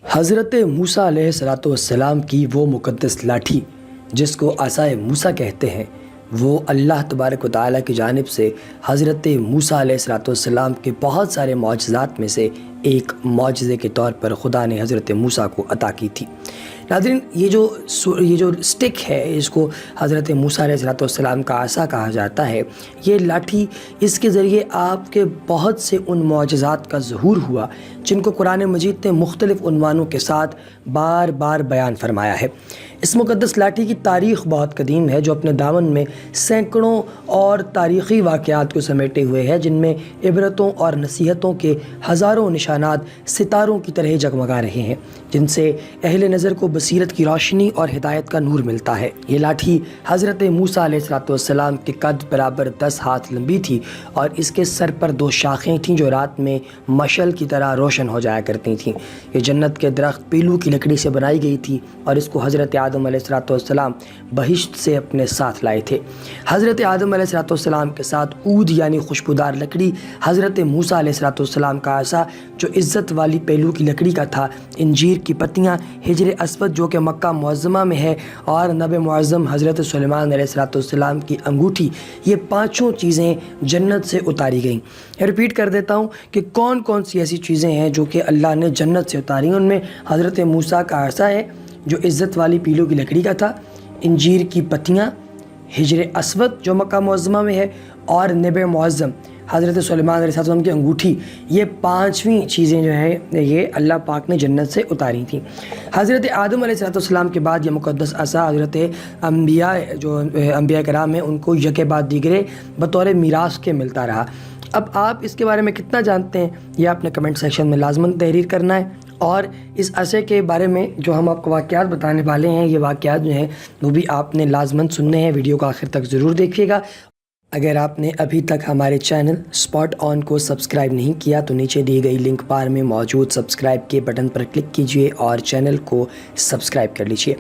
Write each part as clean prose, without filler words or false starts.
حضرت موسیٰ علیہ السلام کی وہ مقدس لاٹھی جس کو عصائے موسیٰ کہتے ہیں، وہ اللہ تبارک و تعالیٰ کی جانب سے حضرت موسیٰ علیہ السلام کے بہت سارے معجزات میں سے ایک معجزے کے طور پر خدا نے حضرت موسیٰ کو عطا کی تھی۔ ناظرین، یہ جو سٹک ہے، اس کو حضرت موسیٰ علیہ السلام کا عصا کہا جاتا ہے۔ یہ لاٹھی، اس کے ذریعے آپ کے بہت سے ان معجزات کا ظہور ہوا جن کو قرآن مجید نے مختلف عنوانوں کے ساتھ بار بار بیان فرمایا ہے۔ اس مقدس لاٹھی کی تاریخ بہت قدیم ہے، جو اپنے دامن میں سینکڑوں اور تاریخی واقعات کو سمیٹے ہوئے ہے، جن میں عبرتوں اور نصیحتوں کے ہزاروں نشانات ستاروں کی طرح جگمگا رہے ہیں، جن سے اہل نظر کو بصیرت کی روشنی اور ہدایت کا نور ملتا ہے۔ یہ لاٹھی حضرت موسیٰ علیہ السلام کے قد برابر 10 ہاتھ لمبی تھی، اور اس کے سر پر 2 شاخیں تھیں جو رات میں مشعل کی طرح روشن ہو جایا کرتی تھیں۔ یہ جنت کے درخت پیلو کی لکڑی سے بنائی گئی تھی، اور اس کو حضرت آدم علیہ السلام بہشت سے اپنے ساتھ لائے تھے۔ حضرت آدم علیہ السلام کے ساتھ عود یعنی خوشبودار لکڑی، حضرت موسیٰ علیہ السلام کا عصا جو عزت والی پیلو کی لکڑی کا تھا، انجیر کی پتیاں، حجر اسود جو کہ مکہ معظمہ میں ہے، اور نبی معظم حضرت سلیمان علیہ السلام کی انگوٹھی، یہ 5 چیزیں جنت سے اتاری گئیں۔ ریپیٹ کر دیتا ہوں کہ کون کون سی ایسی چیزیں ہیں جو کہ اللہ نے جنت سے اتاری ہیں۔ ان میں حضرت موسیٰ کا عصا ہے جو عزت والی پیلو کی لکڑی کا تھا، انجیر کی پتیاں، حجر اسود جو مکہ معظمہ میں ہے، اور نبی معظم حضرت سلیمان علیہ السلام کی انگوٹھی، یہ 5ویں چیزیں جو ہیں یہ اللہ پاک نے جنت سے اتاری تھیں۔ حضرت آدم علیہ السلام کے بعد یہ مقدس عصا حضرت انبیاء کرام ہیں ان کو یکے بعد دیگرے بطور میراث کے ملتا رہا۔ اب آپ اس کے بارے میں کتنا جانتے ہیں یہ آپ نے کمنٹ سیکشن میں لازماً تحریر کرنا ہے، اور اس عصے کے بارے میں جو ہم آپ کو واقعات بتانے والے ہیں، یہ واقعات جو ہیں وہ بھی آپ نے لازماً سننے ہیں۔ ویڈیو کو آخر تک ضرور دیکھیے گا۔ اگر آپ نے ابھی تک ہمارے چینل اسپاٹ آن کو سبسکرائب نہیں کیا تو نیچے دی گئی لنک بار میں موجود سبسکرائب کے بٹن پر کلک کیجئے اور چینل کو سبسکرائب کر لیجئے۔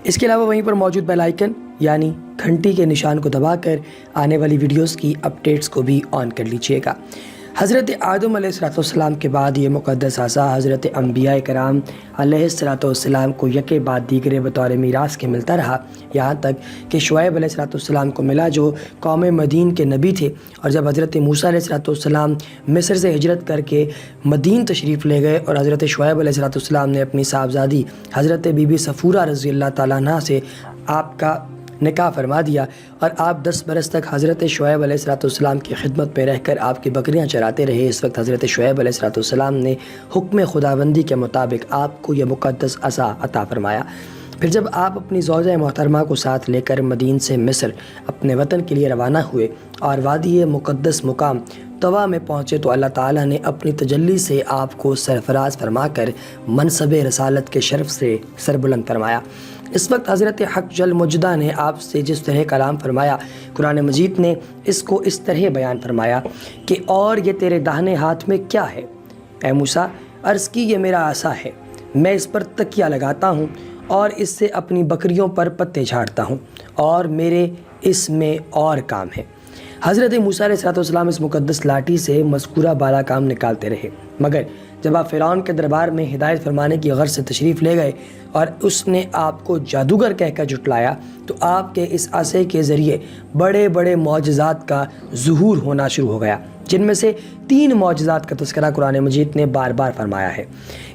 اس کے علاوہ وہیں پر موجود بیل آئیکن یعنی گھنٹی کے نشان کو دبا کر آنے والی ویڈیوز کی اپڈیٹس کو بھی آن کر لیجئے گا۔ حضرت آدم علیہ السلام کے بعد یہ مقدس عصا حضرت انبیاء کرام علیہ السلام کو یکے بعد دیگرے بطور میراث کے ملتا رہا، یہاں تک کہ شعیب علیہ السلام کو ملا جو قوم مدین کے نبی تھے، اور جب حضرت موسیٰ علیہ السلام مصر سے ہجرت کر کے مدین تشریف لے گئے اور حضرت شعیب علیہ السلام نے اپنی صاحبزادی حضرت بی بی صفورہ رضی اللہ تعالیٰ عنہ سے آپ کا نکاح فرما دیا، اور آپ 10 برس تک حضرت شعیب علیہ السلام کی خدمت میں رہ کر آپ کی بکریاں چراتے رہے، اس وقت حضرت شعیب علیہ السلام نے حکم خداوندی کے مطابق آپ کو یہ مقدس عصا عطا فرمایا۔ پھر جب آپ اپنی زوجہ محترمہ کو ساتھ لے کر مدین سے مصر اپنے وطن کے لیے روانہ ہوئے اور وادی مقدس مقام طوا میں پہنچے تو اللہ تعالیٰ نے اپنی تجلی سے آپ کو سرفراز فرما کر منصب رسالت کے شرف سے سربلند فرمایا۔ اس وقت حضرت حق جل مجدہ نے آپ سے جس طرح کلام فرمایا، قرآن مجید نے اس کو اس طرح بیان فرمایا کہ اور یہ تیرے داہنے ہاتھ میں کیا ہے؟ اے موسیٰ، عرض کی یہ میرا عصا ہے، میں اس پر تکیہ لگاتا ہوں اور اس سے اپنی بکریوں پر پتے جھاڑتا ہوں، اور میرے اس میں اور کام ہے۔ حضرت موسیٰ علیہ السلام اس مقدس لاٹھی سے مذکورہ بالا کام نکالتے رہے، مگر جب آپ فرعون کے دربار میں ہدایت فرمانے کی غرض سے تشریف لے گئے اور اس نے آپ کو جادوگر کہہ کر جھٹلایا تو آپ کے اس عصے کے ذریعے بڑے بڑے معجزات کا ظہور ہونا شروع ہو گیا، جن میں سے 3 معجزات کا تذکرہ قرآن مجید نے بار بار فرمایا ہے۔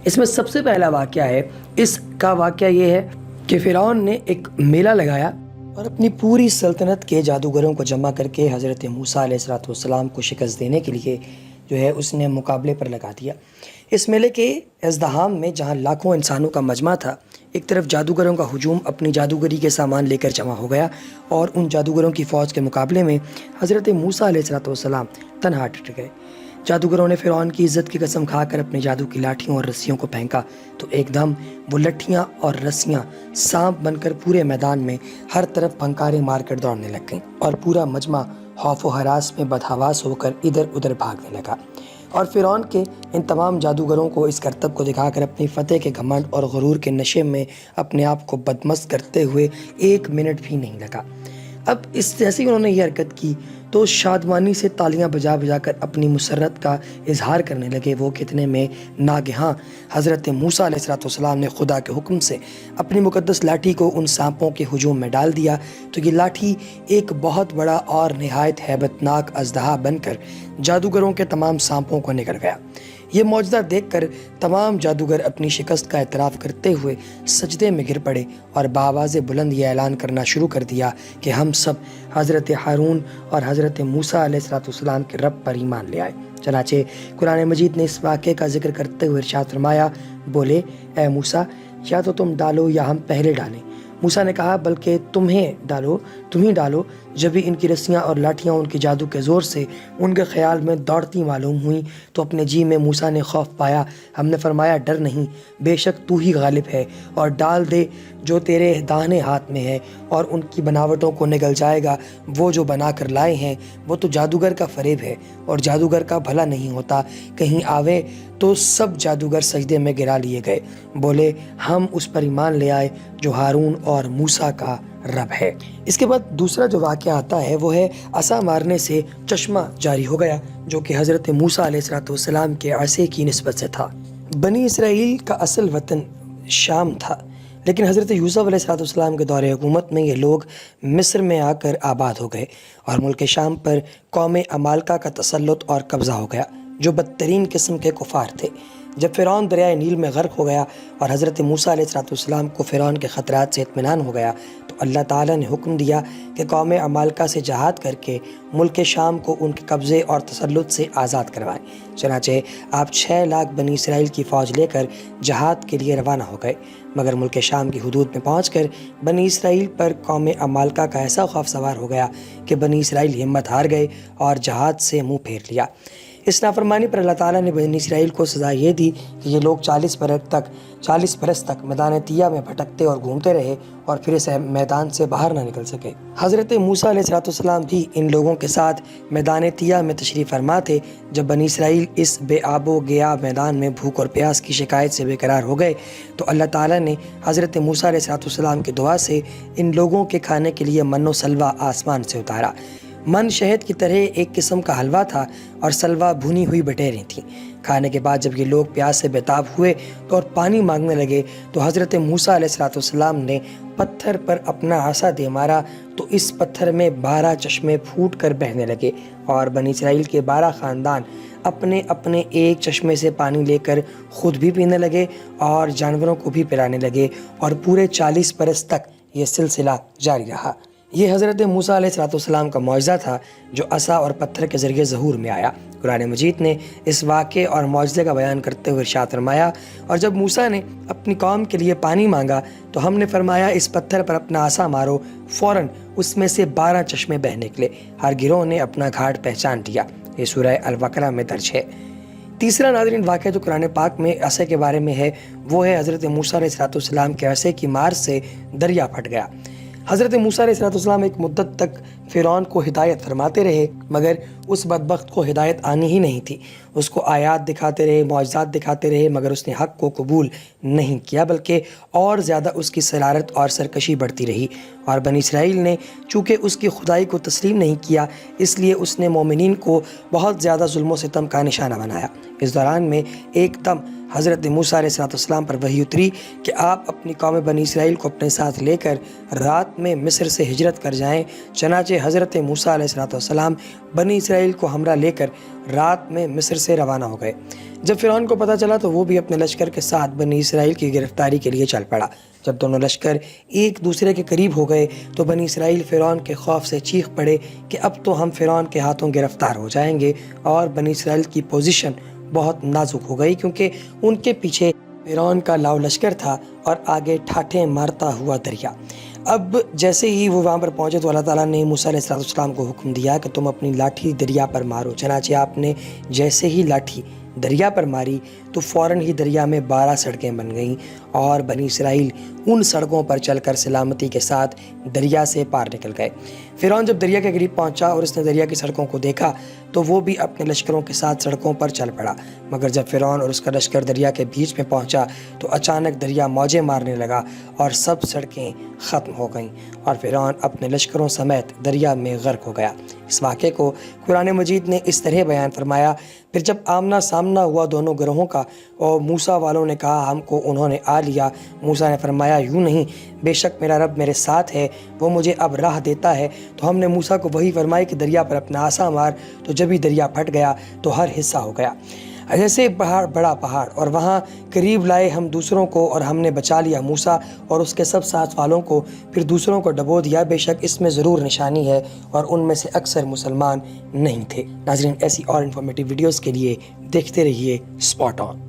اس میں سب سے پہلا واقعہ ہے، اس کا واقعہ یہ ہے کہ فرعون نے ایک میلہ لگایا اور اپنی پوری سلطنت کے جادوگروں کو جمع کر کے حضرت موسیٰ علیہ السلام کو شکست دینے کے لیے جو ہے اس نے مقابلے پر لگا دیا۔ اس میلے کے ازدحام میں جہاں لاکھوں انسانوں کا مجمع تھا، ایک طرف جادوگروں کا ہجوم اپنی جادوگری کے سامان لے کر جمع ہو گیا، اور ان جادوگروں کی فوج کے مقابلے میں حضرت موسیٰ علیہ السلام تنہا ڈٹ گئے۔ جادوگروں نے فرعون کی عزت کی قسم کھا کر اپنے جادو کی لاٹھیوں اور رسیوں کو پھینکا تو ایک دم وہ لٹھیاں اور رسیاں سانپ بن کر پورے میدان میں ہر طرف پھنکاریں مار کر دوڑنے لگ گئیں، اور پورا مجمع خوف و ہراس میں بدحواس ہو کر ادھر ادھر بھاگنے لگا، اور فرعون کے ان تمام جادوگروں کو اس کرتب کو دکھا کر اپنی فتح کے گھمنڈ اور غرور کے نشے میں اپنے آپ کو بدمست کرتے ہوئے 1 منٹ بھی نہیں لگا۔ اب اس جیسے ہی انہوں نے یہ حرکت کی تو شادمانی سے تالیاں بجا بجا کر اپنی مسرت کا اظہار کرنے لگے۔ وہ کتنے میں ناگہاں حضرت موسیٰ علیہ السلام نے خدا کے حکم سے اپنی مقدس لاٹھی کو ان سانپوں کے ہجوم میں ڈال دیا تو یہ لاٹھی ایک بہت بڑا اور نہایت ہیبت ناک اژدہا بن کر جادوگروں کے تمام سانپوں کو نگل گیا۔ یہ معجزہ دیکھ کر تمام جادوگر اپنی شکست کا اعتراف کرتے ہوئے سجدے میں گر پڑے اور بآواز بلند یہ اعلان کرنا شروع کر دیا کہ ہم سب حضرت ہارون اور حضرت موسیٰ علیہ السلام کے رب پر ایمان لے آئے۔ چنانچہ قرآن مجید نے اس واقعے کا ذکر کرتے ہوئے ارشاد فرمایا، بولے اے موسیٰ یا تو تم ڈالو یا ہم پہلے ڈالیں۔ موسیٰ نے کہا بلکہ تم ہی ڈالو۔ جب بھی ان کی رسیاں اور لاٹھیاں ان کے جادو کے زور سے ان کے خیال میں دوڑتی معلوم ہوئیں تو اپنے جی میں موسیٰ نے خوف پایا۔ ہم نے فرمایا ڈر نہیں، بے شک تو ہی غالب ہے، اور ڈال دے جو تیرے داہنے ہاتھ میں ہے اور ان کی بناوٹوں کو نگل جائے گا۔ وہ جو بنا کر لائے ہیں وہ تو جادوگر کا فریب ہے اور جادوگر کا بھلا نہیں ہوتا۔ کہیں آوے تو سب جادوگر سجدے میں گرا لیے گئے، بولے ہم اس پر ایمان لے آئے جو ہارون اور موسیٰ کا رب ہے۔ اس کے بعد دوسرا جو واقعہ آتا ہے وہ ہے عصا مارنے سے چشمہ جاری ہو گیا، جو کہ حضرت موسیٰ علیہ السلام کے عصے کی نسبت سے تھا۔ بنی اسرائیل کا اصل وطن شام تھا، لیکن حضرت یوسف علیہ السلام کے دور حکومت میں یہ لوگ مصر میں آ کر آباد ہو گئے اور ملک شام پر قوم عمالقہ کا تسلط اور قبضہ ہو گیا، جو بدترین قسم کے کفار تھے۔ جب فرعون دریائے نیل میں غرق ہو گیا اور حضرت موسیٰ علیہ السلام کو فرعون کے خطرات سے اطمینان ہو گیا تو اللہ تعالیٰ نے حکم دیا کہ قوم عمالقہ سے جہاد کر کے ملک شام کو ان کے قبضے اور تسلط سے آزاد کروائیں۔ چنانچہ آپ 6 لاکھ بنی اسرائیل کی فوج لے کر جہاد کے لیے روانہ ہو گئے، مگر ملک شام کی حدود میں پہنچ کر بنی اسرائیل پر قوم عمالقہ کا ایسا خوف سوار ہو گیا کہ بنی اسرائیل ہمت ہار گئے اور جہاد سے منہ پھیر لیا۔ اس نافرمانی پر اللہ تعالیٰ نے بنی اسرائیل کو سزا یہ دی کہ یہ لوگ 40 برس تک میدان طیہ میں بھٹکتے اور گھومتے رہے اور پھر اس میدان سے باہر نہ نکل سکے۔ حضرت موسیٰ علیہ السلام بھی ان لوگوں کے ساتھ میدان طیہ میں تشریف فرما تھے۔ جب بنی اسرائیل اس بے آب و گیا میدان میں بھوک اور پیاس کی شکایت سے بے قرار ہو گئے تو اللہ تعالیٰ نے حضرت موسیٰ علیہ السلام کی دعا سے ان لوگوں کے کھانے کے لیے من و سلوہ آسمان سے اتارا۔ من شہد کی طرح ایک قسم کا حلوہ تھا اور سلوہ بھنی ہوئی بٹیریں تھیں۔ کھانے کے بعد جب یہ لوگ پیاس سے بےتاب ہوئے تو اور پانی مانگنے لگے تو حضرت موسیٰ علیہ السلام نے پتھر پر اپنا عصا دے مارا تو اس پتھر میں 12 چشمے پھوٹ کر بہنے لگے اور بنی اسرائیل کے 12 خاندان اپنے اپنے ایک چشمے سے پانی لے کر خود بھی پینے لگے اور جانوروں کو بھی پلانے لگے، اور پورے 40 برس تک یہ سلسلہ جاری رہا۔ یہ حضرت موسیٰ علیہ السلام کا معجزہ تھا جو عصا اور پتھر کے ذریعے ظہور میں آیا۔ قرآن مجید نے اس واقعے اور معجزے کا بیان کرتے ہوئے ارشاد فرمایا، اور جب موسیٰ نے اپنی قوم کے لیے پانی مانگا تو ہم نے فرمایا اس پتھر پر اپنا عصا مارو، فوراً اس میں سے 12 چشمے بہ نکلے۔ ہر گروہ نے اپنا گھاٹ پہچان لیا۔ یہ سورہ البقرہ میں درج ہے۔ تیسرا ناظرین واقعہ جو قرآن پاک میں عصے کے بارے میں ہے وہ ہے حضرت موسیٰ علیہ السلام کے عصے کی مار سے دریا پھٹ گیا۔ حضرت موسیٰ علیہ السلام ایک مدت تک فرعون کو ہدایت فرماتے رہے، مگر اس بدبخت کو ہدایت آنی ہی نہیں تھی۔ اس کو آیات دکھاتے رہے، معجزات دکھاتے رہے، مگر اس نے حق کو قبول نہیں کیا، بلکہ اور زیادہ اس کی شرارت اور سرکشی بڑھتی رہی۔ اور بنی اسرائیل نے چونکہ اس کی خدائی کو تسلیم نہیں کیا، اس لیے اس نے مومنین کو بہت زیادہ ظلم و ستم کا نشانہ بنایا۔ اس دوران میں ایک دم حضرت موسیٰ علیہ السلام پر وحی اتری کہ آپ اپنی قوم بنی اسرائیل کو اپنے ساتھ لے کر رات میں مصر سے ہجرت کر جائیں۔ چنانچہ حضرت موسیٰ علیہ السلام بنی اسرائیل کو ہمراہ لے کر رات میں مصر سے روانہ ہو گئے۔ جب فرعون کو پتہ چلا تو وہ بھی اپنے لشکر کے ساتھ بنی اسرائیل کی گرفتاری کے لیے چل پڑا۔ جب دونوں لشکر ایک دوسرے کے قریب ہو گئے تو بنی اسرائیل فرعون کے خوف سے چیخ پڑے کہ اب تو ہم فرعون کے ہاتھوں گرفتار ہو جائیں گے، اور بنی اسرائیل کی پوزیشن بہت نازک ہو گئی کیونکہ ان کے پیچھے فرعون کا لاؤ لشکر تھا اور آگے ٹھاٹھیں مارتا ہوا دریا۔ اب جیسے ہی وہ وہاں پر پہنچے تو اللہ تعالیٰ نے موسیٰ علیہ السلام کو حکم دیا کہ تم اپنی لاٹھی دریا پر مارو۔ چنانچہ آپ نے جیسے ہی لاٹھی دریا پر ماری تو فوراً ہی دریا میں 12 سڑکیں بن گئیں اور بنی اسرائیل ان سڑکوں پر چل کر سلامتی کے ساتھ دریا سے پار نکل گئے۔ فرعون جب دریا کے قریب پہنچا اور اس نے دریا کی سڑکوں کو دیکھا تو وہ بھی اپنے لشکروں کے ساتھ سڑکوں پر چل پڑا، مگر جب فرعون اور اس کا لشکر دریا کے بیچ میں پہنچا تو اچانک دریا موجیں مارنے لگا اور سب سڑکیں ختم ہو گئیں اور فرعون اپنے لشکروں سمیت دریا میں غرق ہو گیا۔ اس واقعے کو قرآن مجید نے اس طرح بیان فرمایا، پھر جب آمنا سامنا ہوا دونوں گروہوں کا اور موسیٰ والوں نے کہا ہم کو انہوں نے آ لیا، موسیٰ نے فرمایا یوں نہیں، بے شک میرا رب میرے ساتھ ہے، وہ مجھے اب راہ دیتا ہے۔ تو ہم نے موسیٰ کو وہی فرمائی کہ دریا پر اپنا عصا مار، تو جب ہی دریا پھٹ گیا تو ہر حصہ ہو گیا جیسے پہاڑ بڑا پہاڑ، اور وہاں قریب لائے ہم دوسروں کو اور ہم نے بچا لیا موسیٰ اور اس کے سب ساتھ والوں کو، پھر دوسروں کو ڈبو دیا، بے شک اس میں ضرور نشانی ہے اور ان میں سے اکثر مسلمان نہیں تھے۔ ناظرین، ایسی اور انفارمیٹیو ویڈیوز کے لیے دیکھتے رہیے اسپاٹ آن۔